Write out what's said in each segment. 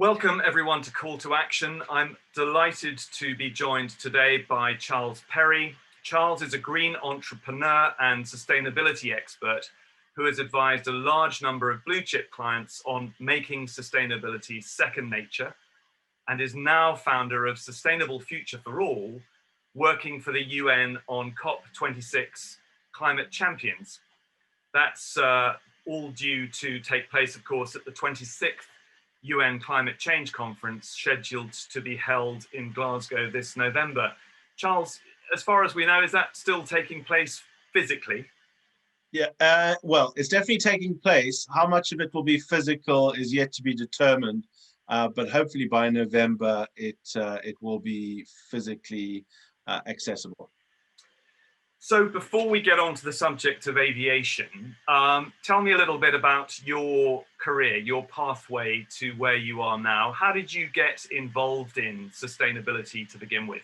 Welcome everyone to Call to Action. I'm delighted to be joined today by Charles Perry. Charles is a green entrepreneur and sustainability expert who has advised a large number of blue chip clients on making sustainability second nature, and is now founder of Sustainable Future for All, working for the UN on COP26 Climate Champions. That's all due to take place, of course, at the 26th UN Climate Change Conference, scheduled to be held in Glasgow this November. Charles, as far as we know, is that still taking place physically? Yeah, well, it's definitely taking place. How much of it will be physical is yet to be determined, but hopefully by November it will be physically accessible. So before we get on to the subject of aviation, tell me a little bit about your career, your pathway to where you are now. How did you get involved in sustainability to begin with?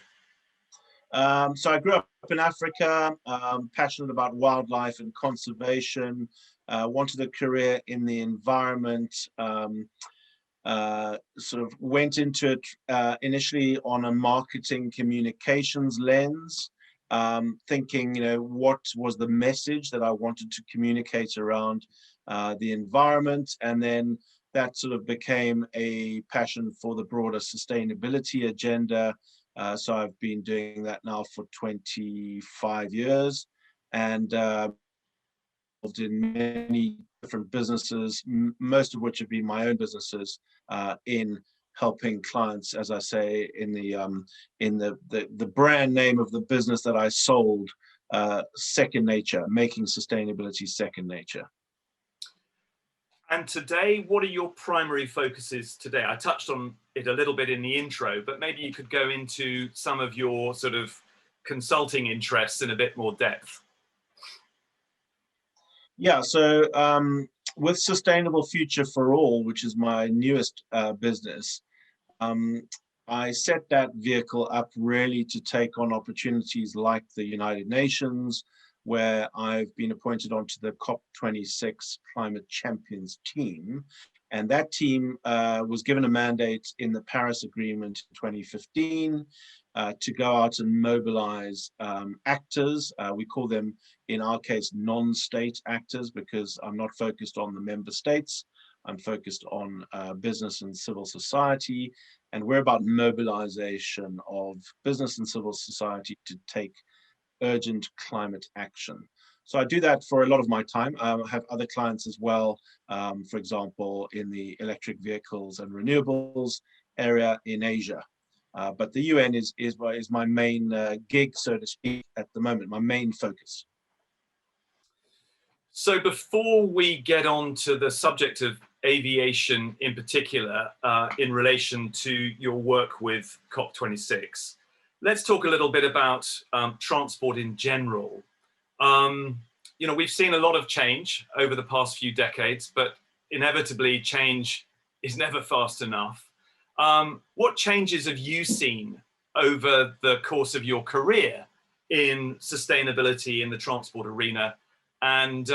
So I grew up in Africa, passionate about wildlife and conservation, wanted a career in the environment, sort of went into it initially on a marketing communications lens. Thinking, what was the message that I wanted to communicate around the environment, and then that sort of became a passion for the broader sustainability agenda. So I've been doing that now for 25 years, and involved in many different businesses, most of which have been my own businesses, in helping clients, as I say, in the brand name of the business that I sold, second nature, making sustainability second nature. And today, what are your primary focuses today? I touched on it a little bit in the intro, but maybe you could go into some of your sort of consulting interests in a bit more depth. Yeah, so with Sustainable Future for All, which is my newest business, I set that vehicle up really to take on opportunities like the United Nations, where I've been appointed onto the COP26 Climate Champions team. And that team was given a mandate in the Paris Agreement in 2015 to go out and mobilize actors. We call them, in our case, non-state actors, because I'm not focused on the member states. I'm focused on business and civil society, and we're about mobilization of business and civil society to take urgent climate action. So I do that for a lot of my time. I have other clients as well, for example, in the electric vehicles and renewables area in Asia. But the UN is my main gig, so to speak, at the moment, my main focus. So before we get on to the subject of aviation in particular, in relation to your work with COP26, let's talk a little bit about transport in general. We've seen a lot of change over the past few decades, but inevitably change is never fast enough. What changes have you seen over the course of your career in sustainability in the transport arena? And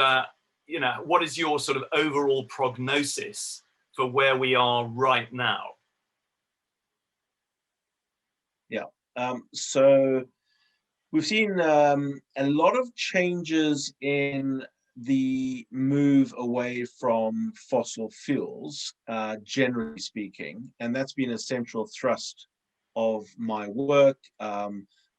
what is your sort of overall prognosis for where we are right now? Yeah, so we've seen a lot of changes in the move away from fossil fuels, generally speaking, and that's been a central thrust of my work.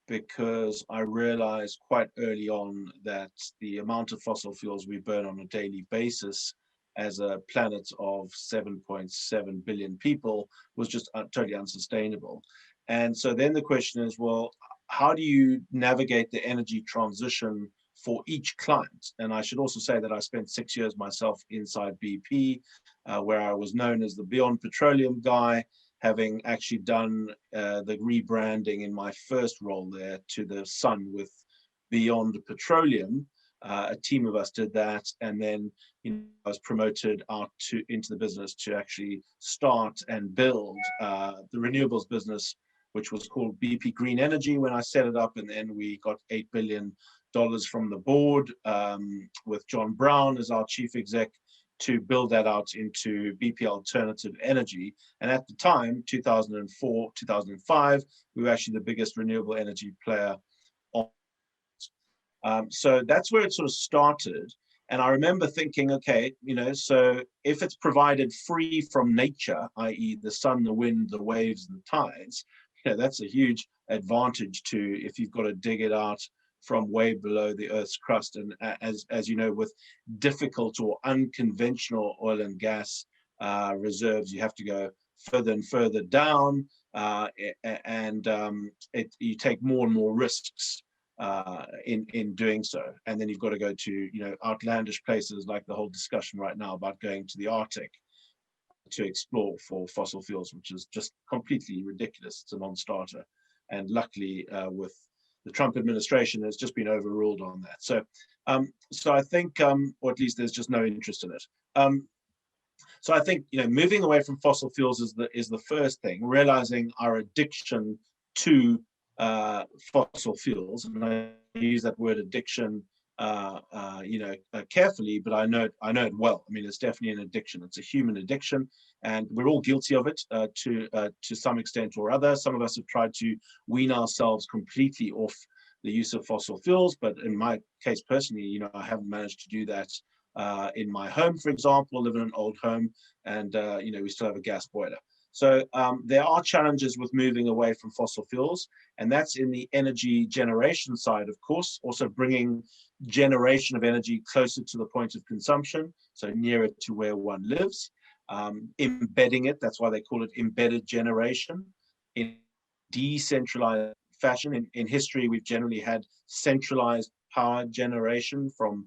Because I realized quite early on that the amount of fossil fuels we burn on a daily basis as a planet of 7.7 billion people was just totally unsustainable. And so then the question is, well, how do you navigate the energy transition for each client? And I should also say that I spent 6 years myself inside BP, where I was known as the Beyond Petroleum guy, having actually done the rebranding in my first role there to the Sun with Beyond Petroleum. A team of us did that, and then I was promoted out into the business to actually start and build the renewables business, which was called BP Green Energy when I set it up, and then we got $8 billion from the board with John Brown as our chief exec to build that out into BP alternative energy. And at the time, 2004, 2005, we were actually the biggest renewable energy player on. So that's where it sort of started. And I remember thinking, okay, so if it's provided free from nature, i.e. the sun, the wind, the waves, and the tides, that's a huge advantage to if you've got to dig it out from way below the Earth's crust. And as you know, with difficult or unconventional oil and gas reserves, you have to go further and further down, and you take more and more risks in doing so. And then you've got to go to outlandish places like the whole discussion right now about going to the Arctic to explore for fossil fuels, which is just completely ridiculous. It's a non-starter. And luckily, with the Trump administration, has just been overruled on that. So, so I think, or at least there's just no interest in it. So I think moving away from fossil fuels is the first thing. Realizing our addiction to fossil fuels, and I use that word addiction, carefully, but I know it well. I mean, it's definitely an addiction. It's a human addiction, and we're all guilty of it to some extent or other. Some of us have tried to wean ourselves completely off the use of fossil fuels, but in my case personally, I haven't managed to do that in my home, for example. I live in an old home, and we still have a gas boiler. So there are challenges with moving away from fossil fuels, and that's in the energy generation side, of course, also bringing generation of energy closer to the point of consumption, so nearer to where one lives, embedding it, that's why they call it embedded generation, in decentralized fashion. In history, we've generally had centralized power generation from,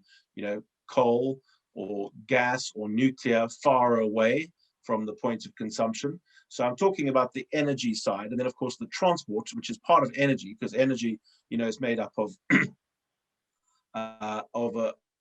coal or gas or nuclear far away from the point of consumption. So I'm talking about the energy side, and then of course the transport, which is part of energy, because energy, is made up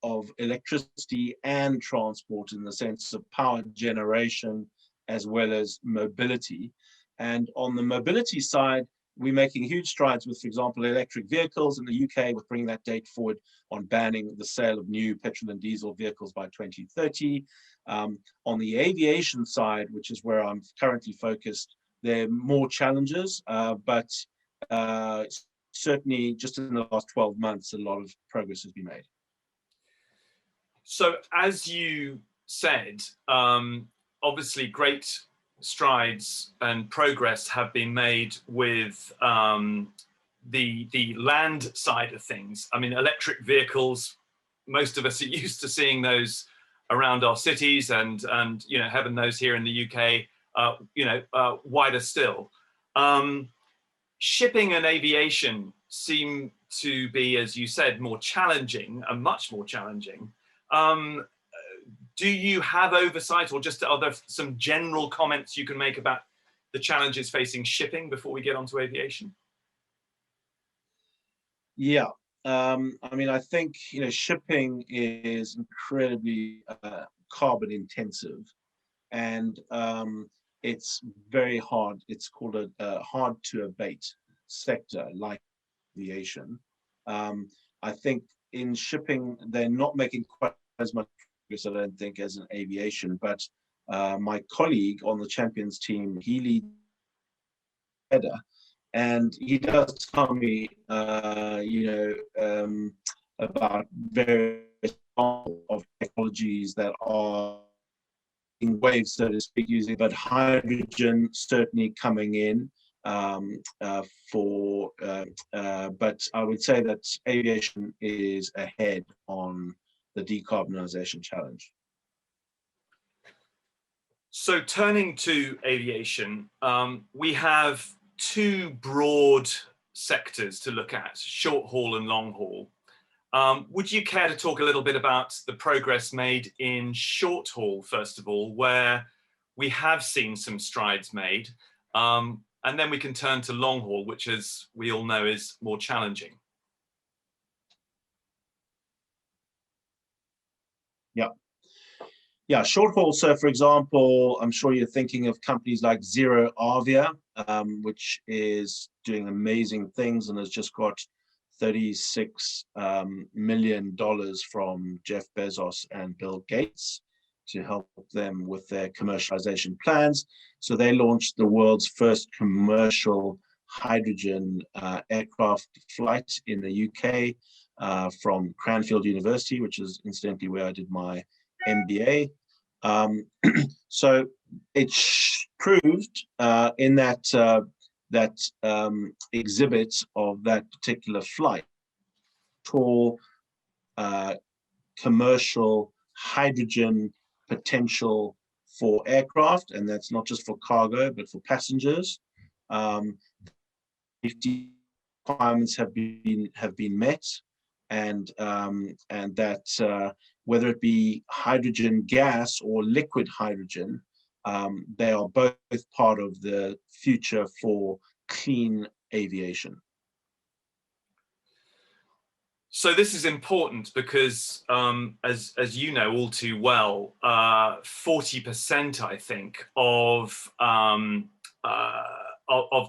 of electricity and transport in the sense of power generation as well as mobility. And on the mobility side, we're making huge strides with, for example, electric vehicles in the UK, with bringing that date forward on banning the sale of new petrol and diesel vehicles by 2030. On the aviation side, which is where I'm currently focused, there are more challenges, but certainly just in the last 12 months, a lot of progress has been made. So as you said, obviously great strides and progress have been made with the land side of things. I mean, electric vehicles, most of us are used to seeing those around our cities, and heaven knows here in the UK, wider still. Shipping and aviation seem to be, as you said, more challenging, and much more challenging. Do you have oversight, or just are there some general comments you can make about the challenges facing shipping before we get onto aviation? Yeah, I mean, I think shipping is incredibly carbon intensive, and it's very hard. It's called a hard to abate sector, like aviation. I think in shipping they're not making quite as much progress, I don't think, as in aviation. But my colleague on the champions team, he leads header, and he does tell me, about various of technologies that are in waves, so to speak, using, but hydrogen certainly coming in but I would say that aviation is ahead on the decarbonisation challenge. So turning to aviation, we have two broad sectors to look at, short haul and long haul. Would you care to talk a little bit about the progress made in short haul, first of all, where we have seen some strides made, and then we can turn to long haul, which, as we all know, is more challenging? Yeah, short haul. So, for example, I'm sure you're thinking of companies like Zero Avia, which is doing amazing things and has just got $36 million from Jeff Bezos and Bill Gates. to help them with their commercialization plans. So they launched the world's first commercial hydrogen aircraft flight in the UK from Cranfield University, which is incidentally where I did my MBA. So it proved in that exhibit of that particular flight for commercial hydrogen potential for aircraft, and that's not just for cargo but for passengers. Safety requirements have been met, and that whether it be hydrogen gas or liquid hydrogen, they are both part of the future for clean aviation. So this is important because, as you know all too well, 40%, I think, of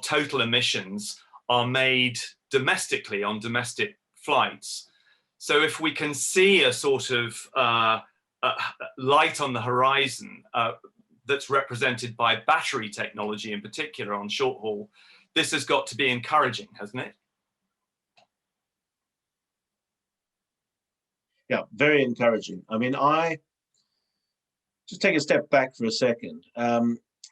total emissions are made domestically on domestic flights. So if we can see a sort of light on the horizon that's represented by battery technology in particular on short haul, this has got to be encouraging, hasn't it? Yeah, very encouraging. I mean, I just take a step back for a second.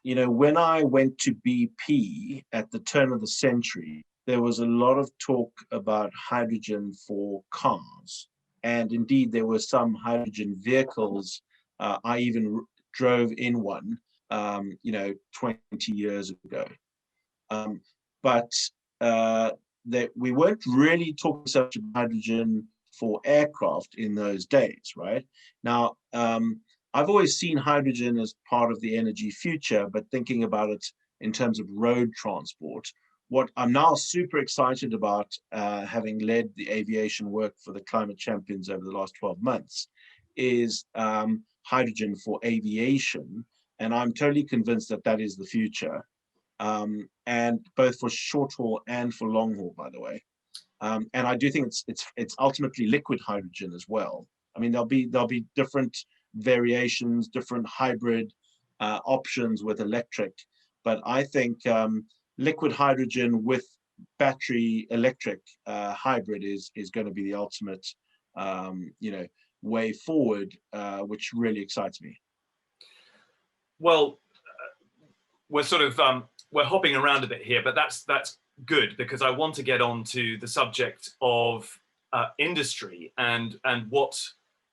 You know, when I went to BP at the turn of the century, there was a lot of talk about hydrogen for cars. And indeed, there were some hydrogen vehicles. I even drove in one, you know, 20 years ago. But that we weren't really talking so much about hydrogen for aircraft in those days, right? Now, I've always seen hydrogen as part of the energy future, but thinking about it in terms of road transport, what I'm now super excited about, having led the aviation work for the climate champions over the last 12 months, is hydrogen for aviation. And I'm totally convinced that that is the future, and both for short haul and for long haul, by the way. And I do think it's ultimately liquid hydrogen as well. I mean, there'll be different variations, different hybrid options with electric, but I think liquid hydrogen with battery electric hybrid is going to be the ultimate, you know, way forward, which really excites me. Well, we're sort of we're hopping around a bit here, but that's good, because I want to get on to the subject of industry and what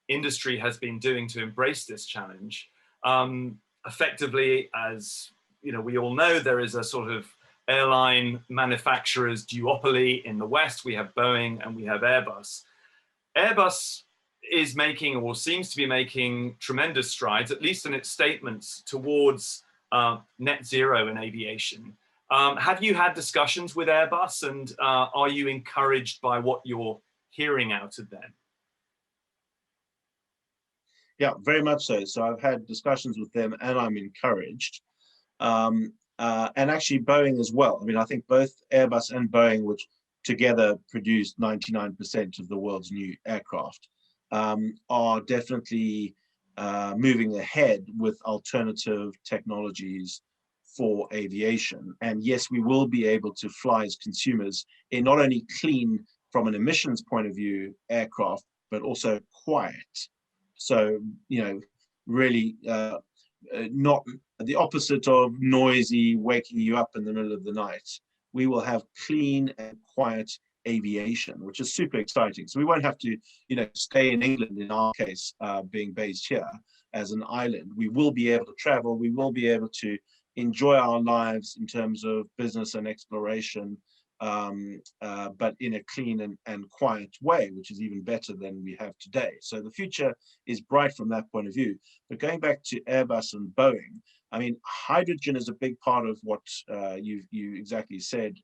industry has been doing to embrace this challenge. Effectively, as you know, we all know, there is a sort of airline manufacturers duopoly in the West. We have Boeing and we have Airbus. Airbus is making, or seems to be making, tremendous strides, at least in its statements, towards net zero in aviation. Have you had discussions with Airbus, and are you encouraged by what you're hearing out of them? Yeah, very much so. So I've had discussions with them and I'm encouraged. And actually Boeing as well. I mean, I think both Airbus and Boeing, which together produce 99% of the world's new aircraft, are definitely moving ahead with alternative technologies for aviation. And yes, we will be able to fly as consumers in not only clean from an emissions point of view aircraft, but also quiet. So, you know, really not the opposite of noisy, waking you up in the middle of the night. We will have clean and quiet aviation, which is super exciting. So we won't have to, you know, stay in England, in our case, being based here as an island. We will be able to travel. We will be able to enjoy our lives in terms of business and exploration, but in a clean and quiet way, which is even better than we have today. So the future is bright from that point of view. But going back to Airbus and Boeing, I mean, hydrogen is a big part of what you exactly said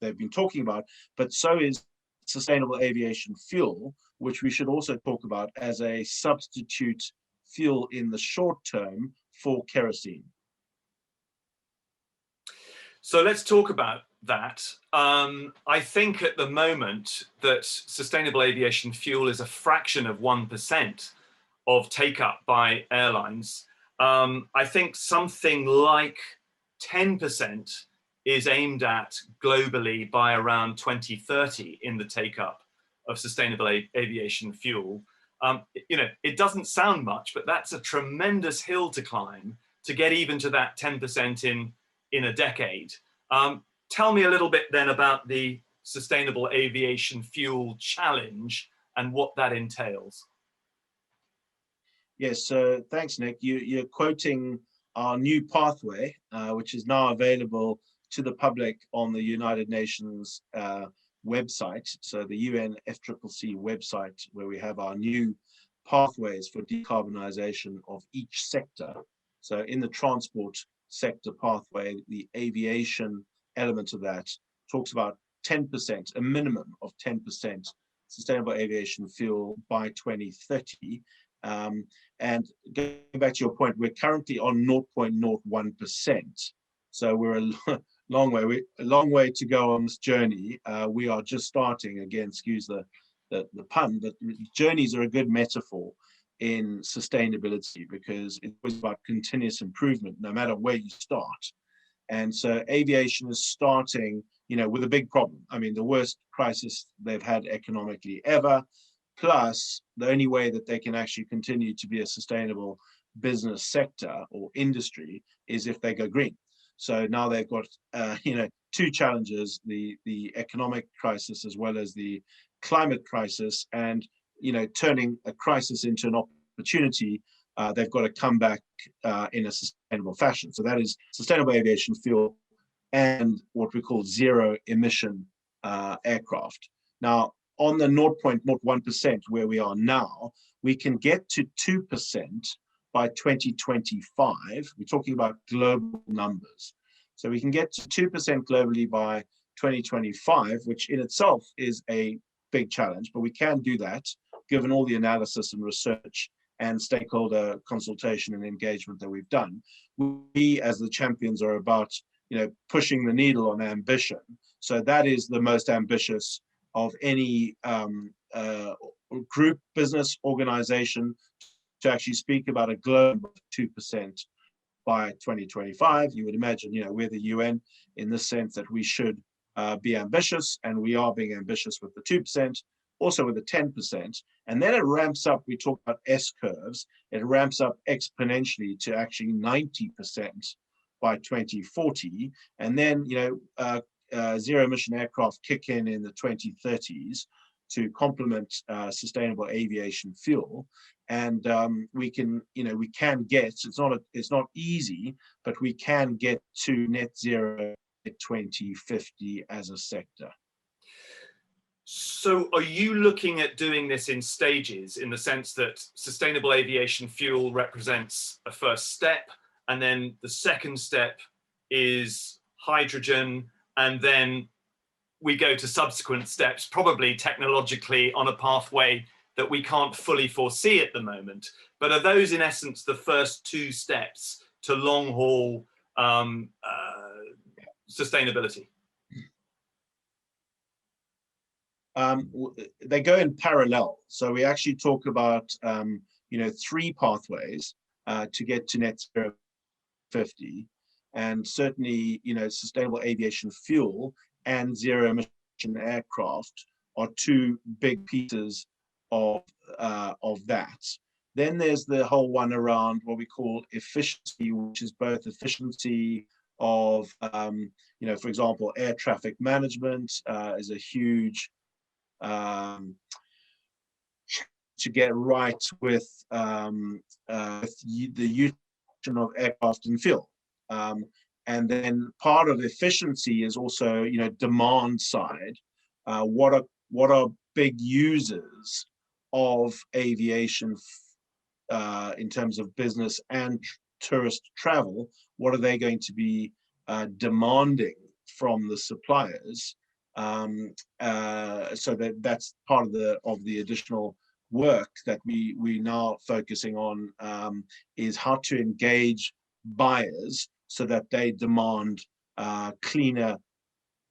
they've been talking about, but so is sustainable aviation fuel, which we should also talk about as a substitute fuel in the short term for kerosene. So let's talk about that. I think at the moment that sustainable aviation fuel is a fraction of 1% of take up by airlines. I think something like 10% is aimed at globally by around 2030 in the take up of sustainable aviation fuel. You know, it doesn't sound much, but that's a tremendous hill to climb to get even to that 10% in a decade. Tell me a little bit then about the sustainable aviation fuel challenge and what that entails. Yes, so thanks, Nick. You're quoting our new pathway, which is now available to the public on the United Nations website. So the UNFCCC website, where we have our new pathways for decarbonisation of each sector. So in the transport sector pathway, the aviation element of that talks about 10%, a minimum of 10% sustainable aviation fuel by 2030. And going back to your point, we're currently on 0.01%. So we're a long way to go on this journey. We are just starting, again, excuse the pun, but journeys are a good metaphor in sustainability because it's always about continuous improvement, no matter where you start. And so aviation is starting, you know, with a big problem. I mean, the worst crisis they've had economically ever. Plus, the only way that they can actually continue to be a sustainable business sector or industry is if they go green. So now they've got, you know, two challenges: the economic crisis as well as the climate crisis. And you know, turning a crisis into an opportunity, they've got to come back in a sustainable fashion. So that is sustainable aviation fuel and what we call zero emission aircraft. Now, on the 0.01% where we are now, we can get to 2% by 2025. We're talking about global numbers. So we can get to 2% globally by 2025, which in itself is a big challenge, but we can do that given all the analysis and research and stakeholder consultation and engagement that we've done. We, as the champions, are about, you know, pushing the needle on ambition. So that is the most ambitious of any group, business, organization to actually speak about a global 2% by 2025. You would imagine, you know, we're the UN in the sense that we should be ambitious, and we are being ambitious with the 2%, also with the 10%. And then it ramps up. We talk about S curves. It ramps up exponentially to actually 90% by 2040. And then, you know, zero emission aircraft kick in the 2030s to complement sustainable aviation fuel. And we can, you know, we can get, it's not easy, but we can get to net zero at 2050 as a sector. So are you looking at doing this in stages, in the sense that sustainable aviation fuel represents a first step, and then the second step is hydrogen, and then we go to subsequent steps, probably technologically on a pathway that we can't fully foresee at the moment? But are those in essence the first two steps to long haul sustainability? They go in parallel. So we actually talk about, you know, three pathways to get to net zero 50. And certainly, you know, sustainable aviation fuel and zero emission aircraft are two big pieces of that. Then there's the whole one around what we call efficiency, which is both efficiency of, you know, for example, air traffic management is a huge to get right with the use of aircraft and fuel. And then part of efficiency is also, you know, demand side. What are big users of aviation in terms of business and tourist travel? What are they going to be demanding from the suppliers? So that's part of the additional work that we now focusing on, is how to engage buyers so that they demand cleaner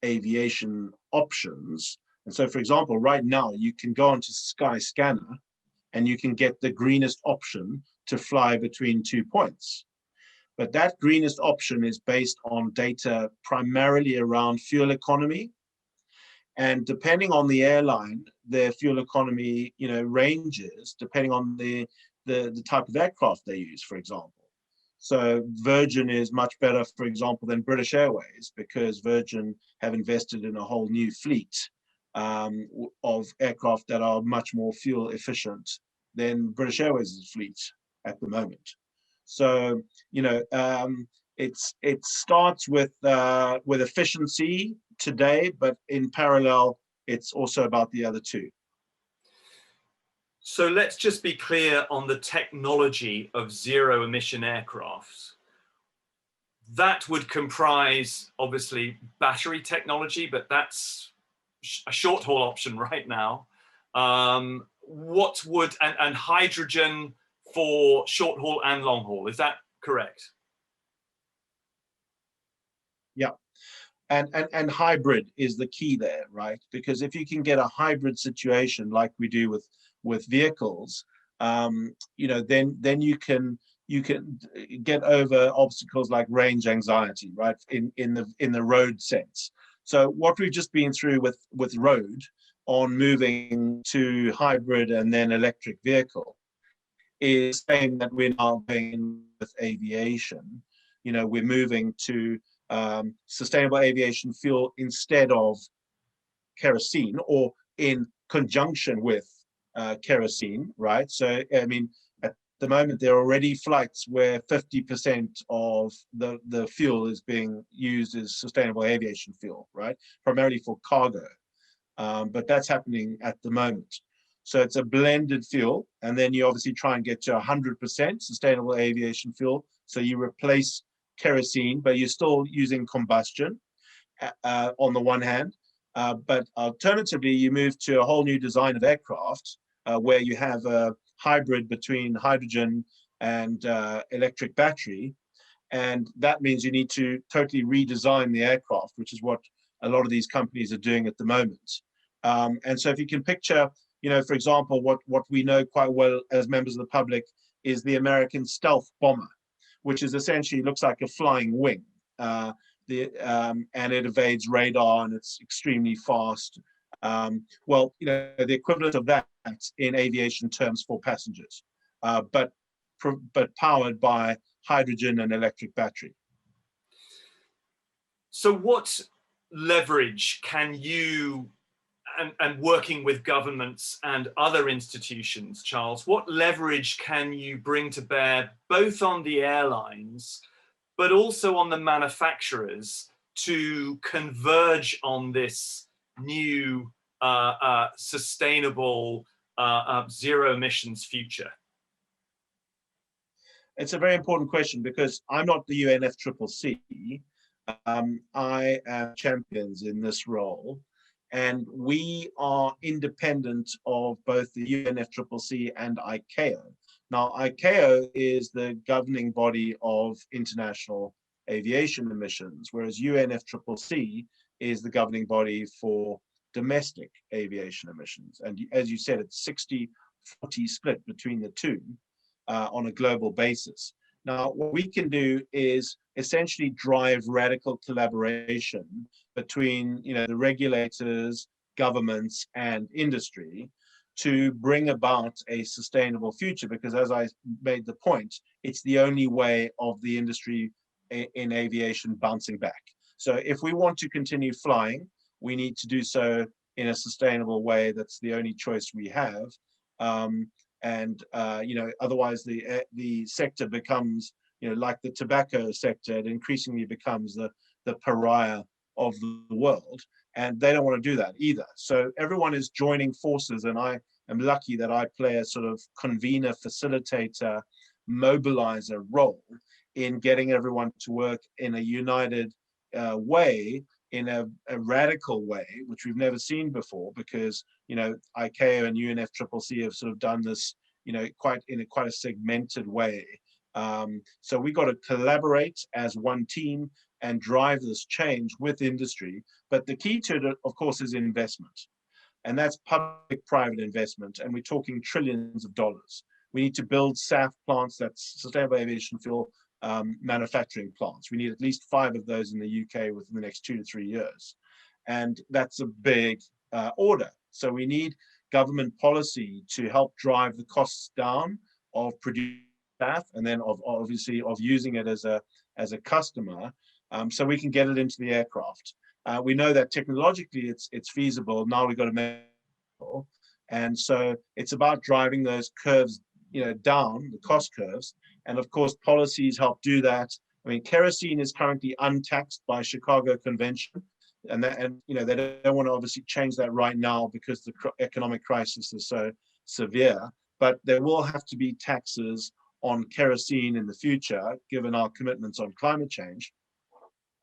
aviation options. And so, for example, right now you can go onto Skyscanner and you can get the greenest option to fly between 2 points. But that greenest option is based on data primarily around fuel economy. And depending on the airline, their fuel economy, ranges depending on the type of aircraft they use, for example. So Virgin is much better, for example, than British Airways, because Virgin have invested in a whole new fleet of aircraft that are much more fuel efficient than British Airways' fleet at the moment. So, it starts with efficiency today, but in parallel, it's also about the other two. So let's just be clear on the technology of zero emission aircrafts. That would comprise, obviously, battery technology, but that's a short haul option right now. And hydrogen for short haul and long haul, is that correct? Yeah. And hybrid is the key there, right? Because if you can get a hybrid situation like we do with vehicles, then you can get over obstacles like range anxiety, right? In the road sense. So what we've just been through with road on moving to hybrid and then electric vehicle is saying that we're now going with aviation. We're moving to sustainable aviation fuel instead of kerosene, or in conjunction with kerosene, right? So, I mean, at the moment, there are already flights where 50% of the fuel is being used as sustainable aviation fuel, right? Primarily for cargo. But that's happening at the moment. So it's a blended fuel, and then you obviously try and get to 100% sustainable aviation fuel. So you replace kerosene, but you're still using combustion on the one hand. But alternatively, you move to a whole new design of aircraft where you have a hybrid between hydrogen and electric battery. And that means you need to totally redesign the aircraft, which is what a lot of these companies are doing at the moment. And so if you can picture, for example, what we know quite well as members of the public is the American stealth bomber, which is essentially looks like a flying wing. And it evades radar, and it's extremely fast. Well, the equivalent of that in aviation terms for passengers, but powered by hydrogen and electric battery. So what leverage can you, and working with governments and other institutions, Charles, what leverage can you bring to bear both on the airlines but also on the manufacturers to converge on this new sustainable zero emissions future? It's a very important question, because I'm not the UNFCCC. I am champions in this role, and we are independent of both the UNFCCC and ICAO. Now, ICAO is the governing body of international aviation emissions, whereas UNFCCC is the governing body for domestic aviation emissions. And as you said, it's 60-40 split between the two on a global basis. Now, what we can do is essentially drive radical collaboration between, the regulators, governments, and industry to bring about a sustainable future, because as I made the point, it's the only way of the industry in aviation bouncing back. So if we want to continue flying, we need to do so in a sustainable way. That's the only choice we have. Otherwise the sector becomes, like the tobacco sector, it increasingly becomes the pariah of the world, and they don't want to do that either. So everyone is joining forces, and I am lucky that I play a sort of convener, facilitator, mobilizer role in getting everyone to work in a united way, in a radical way, which we've never seen before, because ICAO and UNFCCC have sort of done this quite a segmented way. So we got to collaborate as one team and drive this change with industry. But the key to it, of course, is investment. And that's public-private investment, and we're talking trillions of dollars. We need to build SAF plants, that's sustainable aviation fuel manufacturing plants. We need at least 5 of those in the UK within the next 2 to 3 years. And that's a big order. So we need government policy to help drive the costs down of producing SAF, and then obviously of using it as a customer, so we can get it into the aircraft. We know that technologically it's feasible. Now we've got to make it, and so it's about driving those curves, down the cost curves. And of course, policies help do that. I mean, kerosene is currently untaxed by Chicago Convention, and they don't want to obviously change that right now because the economic crisis is so severe. But there will have to be taxes on kerosene in the future, given our commitments on climate change.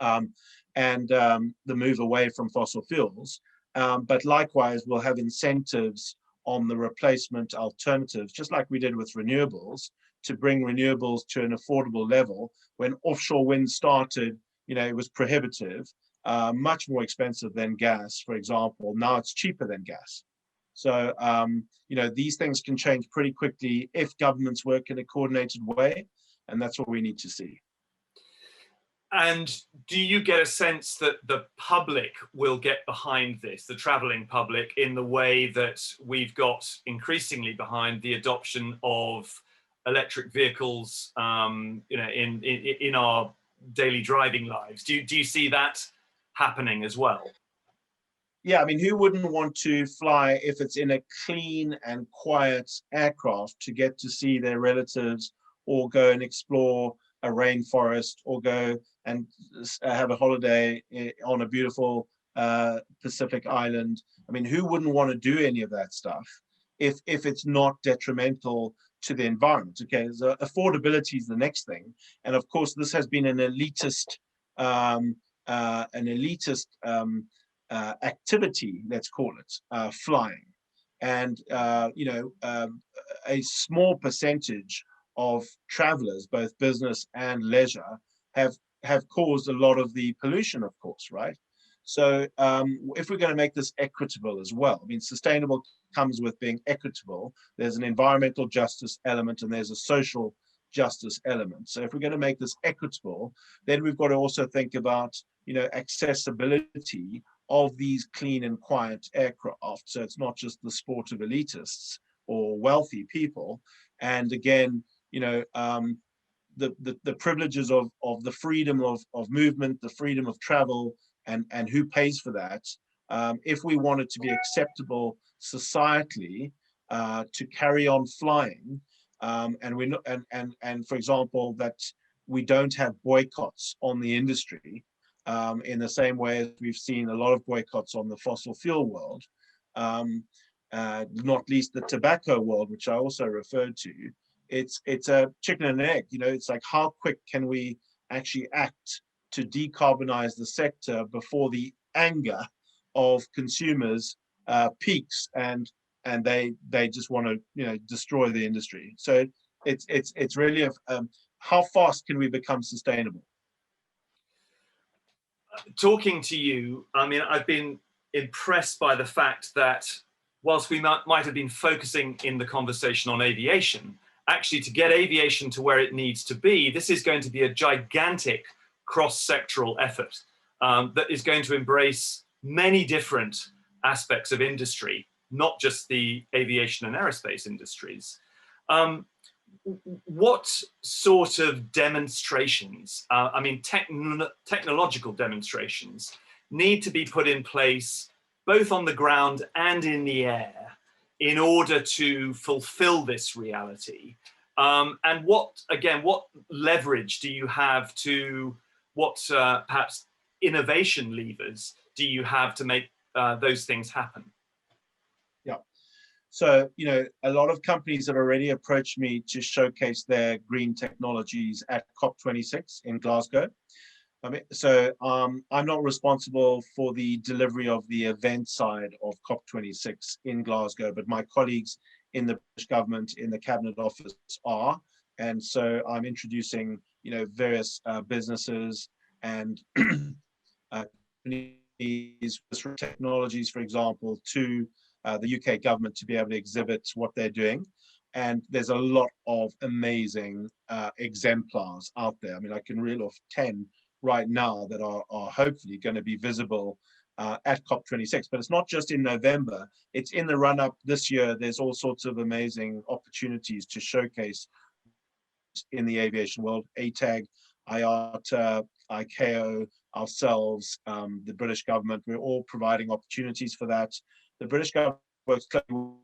And the move away from fossil fuels. But likewise, we'll have incentives on the replacement alternatives, just like we did with renewables, to bring renewables to an affordable level. When offshore wind started, it was prohibitive, much more expensive than gas, for example. Now it's cheaper than gas. So, these things can change pretty quickly if governments work in a coordinated way, and that's what we need to see. And do you get a sense that the public will get behind this, the traveling public, in the way that we've got increasingly behind the adoption of electric vehicles, in our daily driving lives? Do you see that happening as well? Yeah, I mean, who wouldn't want to fly if it's in a clean and quiet aircraft to get to see their relatives, or go and explore a rainforest, or go and have a holiday on a beautiful Pacific island? I mean, who wouldn't want to do any of that stuff if it's not detrimental to the environment? Okay, so affordability is the next thing, and of course, this has been an elitist activity, let's call it, flying, and a small percentage of travelers, both business and leisure, have caused a lot of the pollution, of course, right? So if we're going to make this equitable as well, I mean, sustainable comes with being equitable. There's an environmental justice element and there's a social justice element. So if we're going to make this equitable, then we've got to also think about, accessibility of these clean and quiet aircraft. So it's not just the sport of elitists or wealthy people. And again, the privileges of the freedom of movement, the freedom of travel, and who pays for that. If we want it to be acceptable societally to carry on flying, and for example, that we don't have boycotts on the industry in the same way as we've seen a lot of boycotts on the fossil fuel world, not least the tobacco world, which I also referred to. It's a chicken and egg. It's like, how quick can we actually act to decarbonize the sector before the anger of consumers peaks and they just want to destroy the industry. So it's really how fast can we become sustainable? Talking to you, I mean, I've been impressed by the fact that whilst we might have been focusing in the conversation on aviation, actually to get aviation to where it needs to be, this is going to be a gigantic cross-sectoral effort that is going to embrace many different aspects of industry, not just the aviation and aerospace industries. What sort of demonstrations, technological demonstrations, need to be put in place both on the ground and in the air in order to fulfill this reality? And what leverage do you have to, what perhaps innovation levers do you have to make those things happen? Yeah. So, a lot of companies have already approached me to showcase their green technologies at COP26 in Glasgow. I'm not responsible for the delivery of the event side of COP26 in Glasgow, but my colleagues in the British government, in the Cabinet Office are. And so I'm introducing, various businesses and companies, technologies, for example, to the UK government to be able to exhibit what they're doing. And there's a lot of amazing exemplars out there. I mean, I can reel off 10 right now that are hopefully going to be visible at COP26. But it's not just in November, it's in the run-up this year. There's all sorts of amazing opportunities to showcase in the aviation world. ATAG, IATA, ICAO, ourselves, the British government, we're all providing opportunities for that. The British government works closely with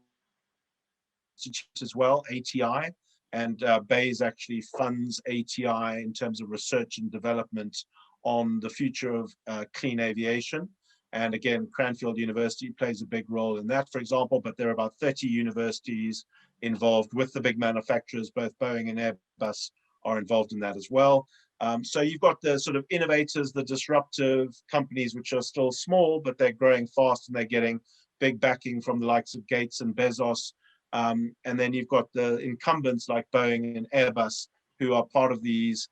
institutes as well, ATI, and Bayes actually funds ATI in terms of research and development on the future of clean aviation. And again, Cranfield University plays a big role in that, for example, but there are about 30 universities involved with the big manufacturers. Both Boeing and Airbus are involved in that as well. So you've got the sort of innovators, the disruptive companies, which are still small, but they're growing fast and they're getting big backing from the likes of Gates and Bezos. And then you've got the incumbents like Boeing and Airbus, who are part of these,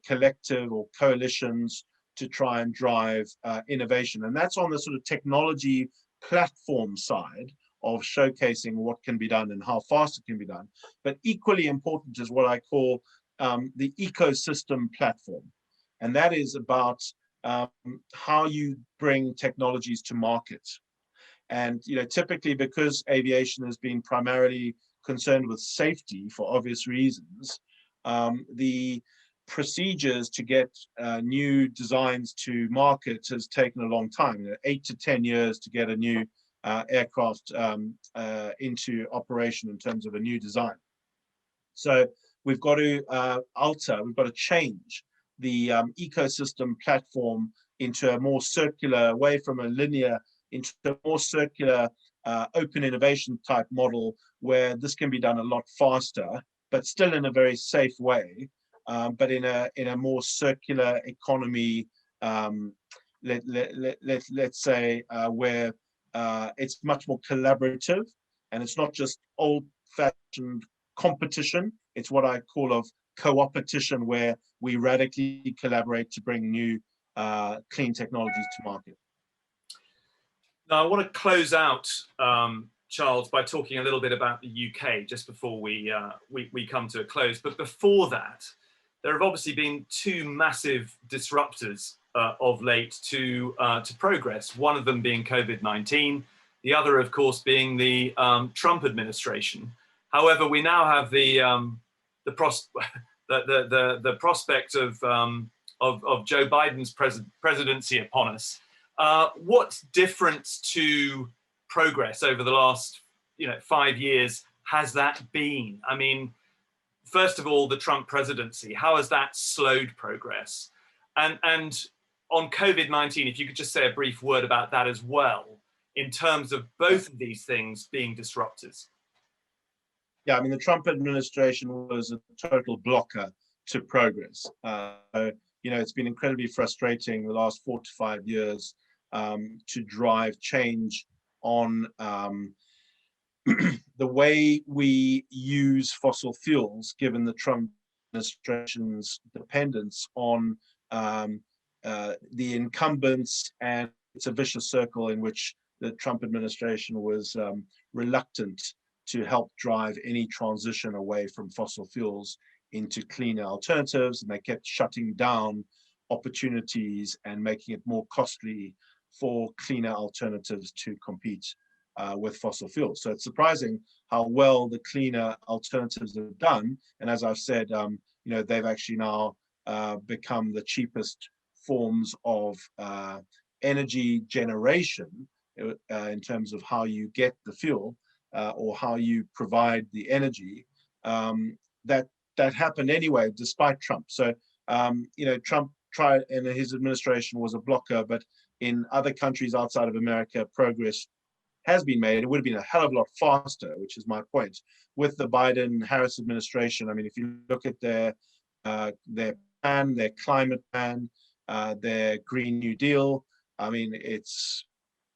collective or coalitions to try and drive innovation. And that's on the sort of technology platform side of showcasing what can be done and how fast it can be done. But equally important is what I call the ecosystem platform. And that is about how you bring technologies to market. And typically, because aviation has been primarily concerned with safety for obvious reasons, the procedures to get new designs to market has taken a long time, 8 to 10 years to get a new aircraft into operation in terms of a new design. So we've got to alter, we've got to change the ecosystem platform into a more circular, away from a linear, into a more circular open innovation type model where this can be done a lot faster, but still in a very safe way, but in a more circular economy, let's say, where it's much more collaborative, and it's not just old-fashioned competition. It's what I call of co-opetition, where we radically collaborate to bring new clean technologies to market. Now, I want to close out, Charles, by talking a little bit about the UK just before we come to a close. But before that, there have obviously been two massive disruptors of late to progress. One of them being COVID-19, the other, of course, being the Trump administration. However, we now have the prospect of Joe Biden's presidency upon us. What difference to progress over the last 5 years has that been? I mean, first of all, the Trump presidency, how has that slowed progress? And on COVID-19, if you could just say a brief word about that as well, in terms of both of these things being disruptors. Yeah, I mean, the Trump administration was a total blocker to progress. It's been incredibly frustrating the last 4 to 5 years to drive change on the way we use fossil fuels, given the Trump administration's dependence on the incumbents, and it's a vicious circle in which the Trump administration was reluctant to help drive any transition away from fossil fuels into cleaner alternatives, and they kept shutting down opportunities and making it more costly for cleaner alternatives to compete with fossil fuels. So it's surprising how well the cleaner alternatives have done. And as I've said, they've actually now become the cheapest forms of energy generation in terms of how you get the fuel or how you provide the energy. That happened anyway, despite Trump. So, Trump tried, and his administration was a blocker, but in other countries outside of America, progress has been made. It would have been a hell of a lot faster, which is my point. With the Biden-Harris administration, I mean, if you look at their plan, their climate plan, their Green New Deal, I mean, it's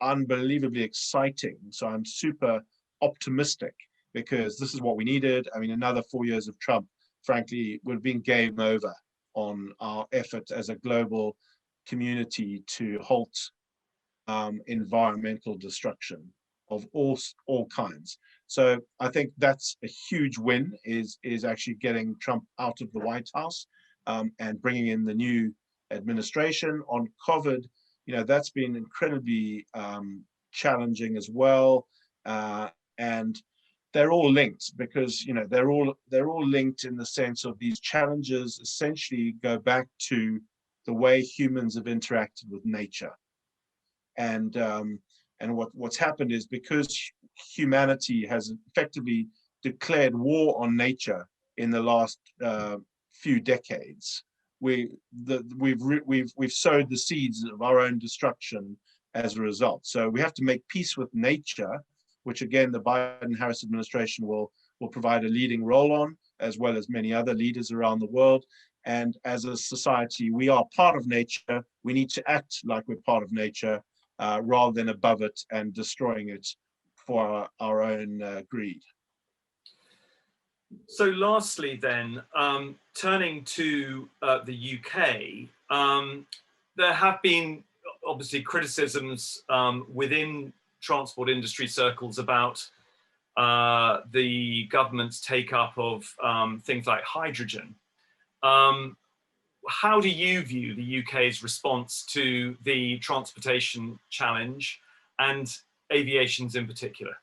unbelievably exciting. So I'm super optimistic because this is what we needed. I mean, another 4 years of Trump, frankly, would have been game over on our effort as a global community to halt environmental destruction all kinds. So I think that's a huge win, is actually getting Trump out of the White House and bringing in the new administration. On COVID, that's been incredibly challenging as well, and they're all linked, because they're all linked in the sense of these challenges essentially go back to the way humans have interacted with nature. And what's happened is, because humanity has effectively declared war on nature in the last few decades, we've sowed the seeds of our own destruction as a result. So we have to make peace with nature, which again the Biden-Harris administration will provide a leading role on, as well as many other leaders around the world. And as a society, we are part of nature. We need to act like we're part of nature, rather than above it and destroying it for our own greed. So lastly then, turning to the UK, there have been obviously criticisms within transport industry circles about the government's take-up of things like hydrogen. How do you view the UK's response to the transportation challenge, and aviation's in particular?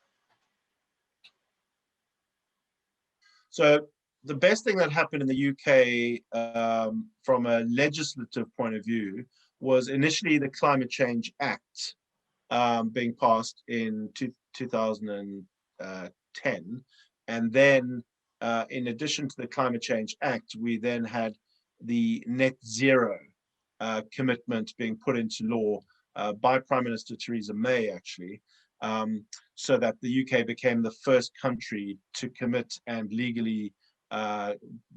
So the best thing that happened in the UK from a legislative point of view was initially the Climate Change Act being passed in 2010. And then in addition to the Climate Change Act, we then had the net zero commitment being put into law by Prime Minister Theresa May, actually, so that the UK became the first country to commit and legally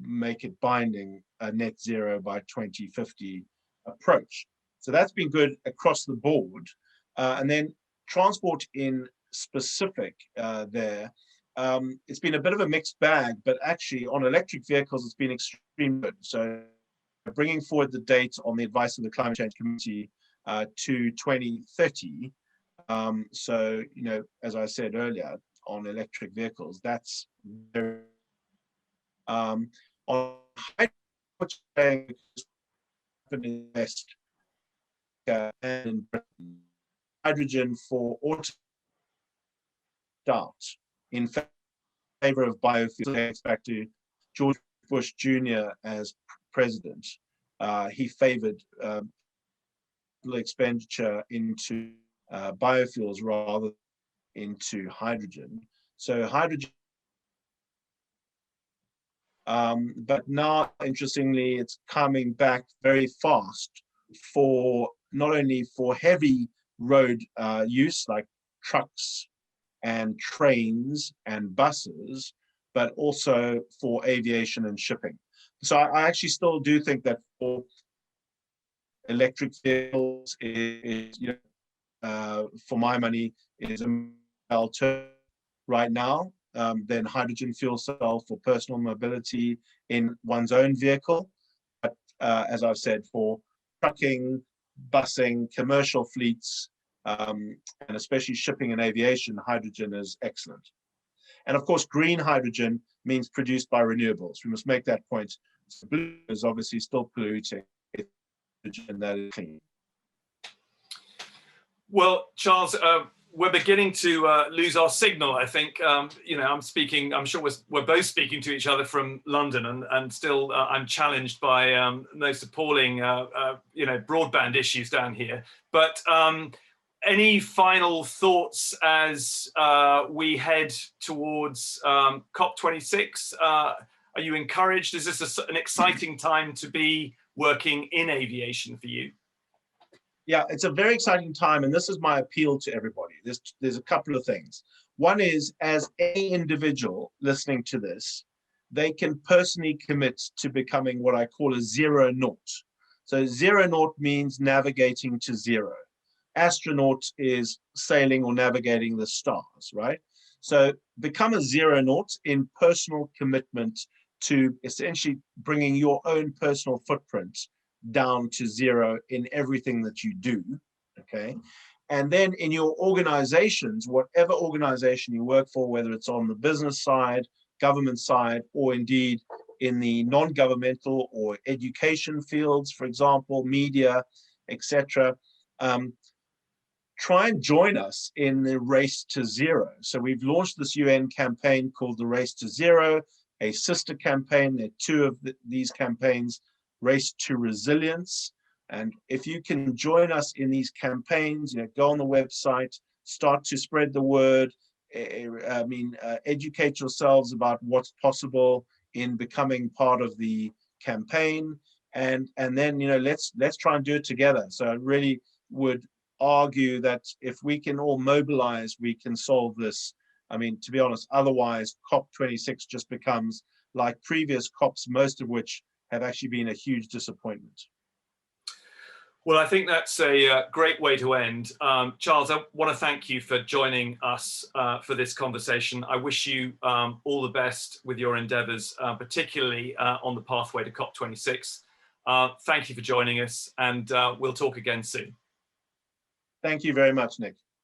make it binding a net zero by 2050 approach. So that's been good across the board. And then transport in specific there, it's been a bit of a mixed bag, but actually on electric vehicles, it's been extremely good. So bringing forward the date on the advice of the Climate Change Committee to 2030. So, as I said earlier, on electric vehicles, that's very, on hydrogen, in West and in Britain, hydrogen for auto start in favor of biofuels. Back to George Bush Jr. as president, he favored expenditure into biofuels rather than into hydrogen. So hydrogen, but now interestingly, it's coming back very fast for not only for heavy road use like trucks and trains and buses, but also for aviation and shipping. So I actually still do think that for electric vehicles is for my money, is an alternative right now, than hydrogen fuel cell for personal mobility in one's own vehicle. But as I've said, for trucking, busing, commercial fleets, and especially shipping and aviation, hydrogen is excellent. And of course, green hydrogen means produced by renewables. We must make that point. So blue is obviously still polluting, and that is clean. Well, Charles, we're beginning to lose our signal, I think. I'm sure we're both speaking to each other from London, and still I'm challenged by most appalling, broadband issues down here. But any final thoughts as we head towards COP26? Are you encouraged? Is this an exciting time to be working in aviation for you? Yeah, it's a very exciting time, and this is my appeal to everybody. There's a couple of things. One is, as any individual listening to this, they can personally commit to becoming what I call a zero naught. So zero naught means navigating to zero. Astronaut is sailing or navigating the stars, right? So become a zero naught in personal commitment to essentially bringing your own personal footprint down to zero in everything that you do, okay? And then in your organizations, whatever organization you work for, whether it's on the business side, government side, or indeed in the non-governmental or education fields, for example, media, etc., try and join us in the race to zero. So we've launched this UN campaign called the Race to Zero, a sister campaign. There are two of these campaigns, Race to Resilience. And if you can join us in these campaigns, go on the website, start to spread the word, educate yourselves about what's possible in becoming part of the campaign. And then, let's try and do it together. So I really would argue that if we can all mobilize, we can solve this. I mean, to be honest, otherwise COP26 just becomes like previous COPs, most of which have actually been a huge disappointment. Well, I think that's a great way to end. Charles, I want to thank you for joining us for this conversation. I wish you all the best with your endeavours, particularly on the pathway to COP26. Thank you for joining us, and we'll talk again soon. Thank you very much, Nick.